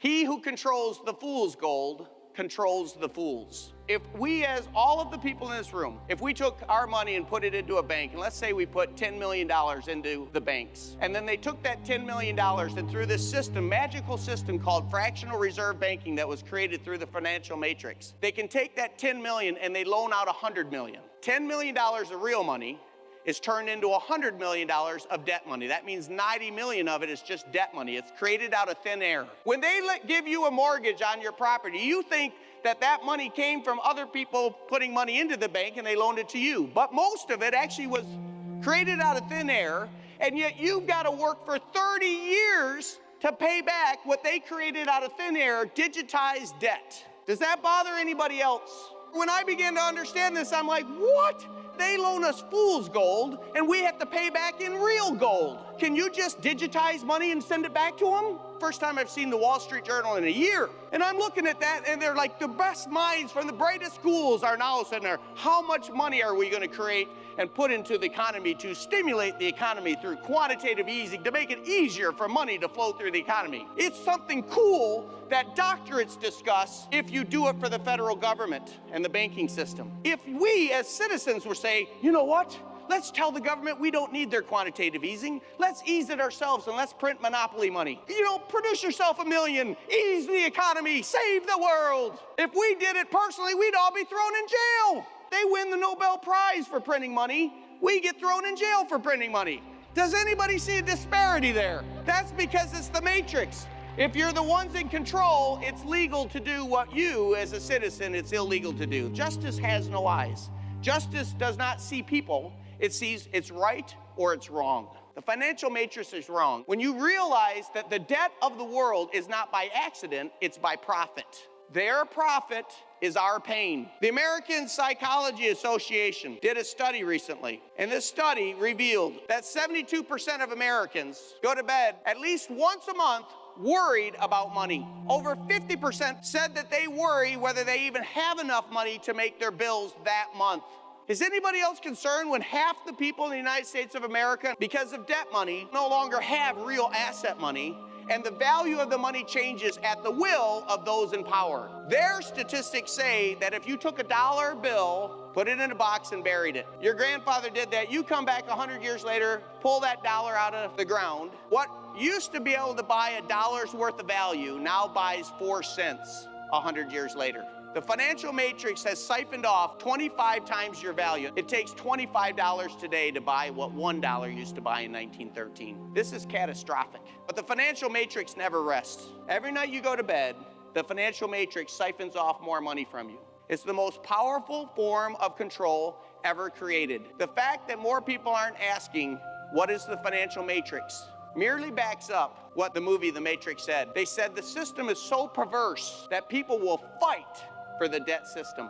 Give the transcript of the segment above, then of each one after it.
He who controls the fool's gold controls the fools. If we, as all of the people in this room, if we took our money and put it into a bank, and let's say we put $10 million into the banks, and then they took that $10 million and through this system, magical system called fractional reserve banking that was created through the financial matrix, they can take that 10 million and they loan out 100 million. $10 million of real money is turned into $100 million of debt money. That means 90 million of it is just debt money. It's created out of thin air. When they give you a mortgage on your property, you think that that money came from other people putting money into the bank and they loaned it to you. But most of it actually was created out of thin air, and yet you've got to work for 30 years to pay back what they created out of thin air, digitized debt. Does that bother anybody else? When I began to understand this, I'm like, what? They loan us fool's gold, and we have to pay back in real gold. Can you just digitize money and send it back to them? First time I've seen the Wall Street Journal in a year. And I'm looking at that, and they're like, the best minds from the brightest schools are now sitting there. How much money are we going to create and put into the economy to stimulate the economy through quantitative easing, to make it easier for money to flow through the economy? It's something cool that doctorates discuss if you do it for the federal government and the banking system. If we as citizens were say, you know what? Let's tell the government we don't need their quantitative easing. Let's ease it ourselves and let's print monopoly money. You know, produce yourself $1 million, ease the economy, save the world. If we did it personally, we'd all be thrown in jail. They win the Nobel Prize for printing money. We get thrown in jail for printing money. Does anybody see a disparity there? That's because it's the matrix. If you're the ones in control, it's legal to do what you, as a citizen, it's illegal to do. Justice has no eyes. Justice does not see people. It sees it's right or it's wrong. The financial matrix is wrong. When you realize that the debt of the world is not by accident, it's by profit. Their profit is our pain. The American Psychology Association did a study recently, and this study revealed that 72% of Americans go to bed at least once a month worried about money. Over 50% said that they worry whether they even have enough money to make their bills that month. Is anybody else concerned when half the people in the United States of America, because of debt money, no longer have real asset money, and the value of the money changes at the will of those in power? Their statistics say that if you took a dollar bill, put it in a box and buried it, your grandfather did that, you come back 100 years later, pull that dollar out of the ground, what used to be able to buy a dollar's worth of value now buys 4 cents 100 years later. The financial matrix has siphoned off 25 times your value. It takes $25 today to buy what $1 used to buy in 1913. This is catastrophic. But the financial matrix never rests. Every night you go to bed, the financial matrix siphons off more money from you. It's the most powerful form of control ever created. The fact that more people aren't asking, what is the financial matrix, merely backs up what the movie The Matrix said. They said the system is so perverse that people will fight for the debt system.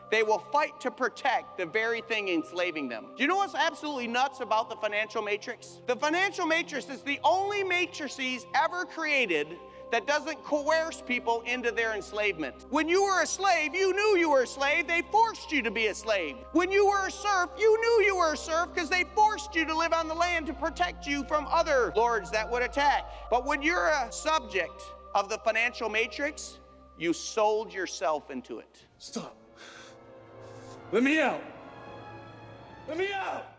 They will fight to protect the very thing enslaving them. Do you know what's absolutely nuts about the financial matrix? The financial matrix is the only matrices ever created that doesn't coerce people into their enslavement. When you were a slave, you knew you were a slave. They forced you to be a slave. When you were a serf, you knew you were a serf because they forced you to live on the land to protect you from other lords that would attack. But when you're a subject of the financial matrix, you sold yourself into it. Stop. Let me out. Let me out.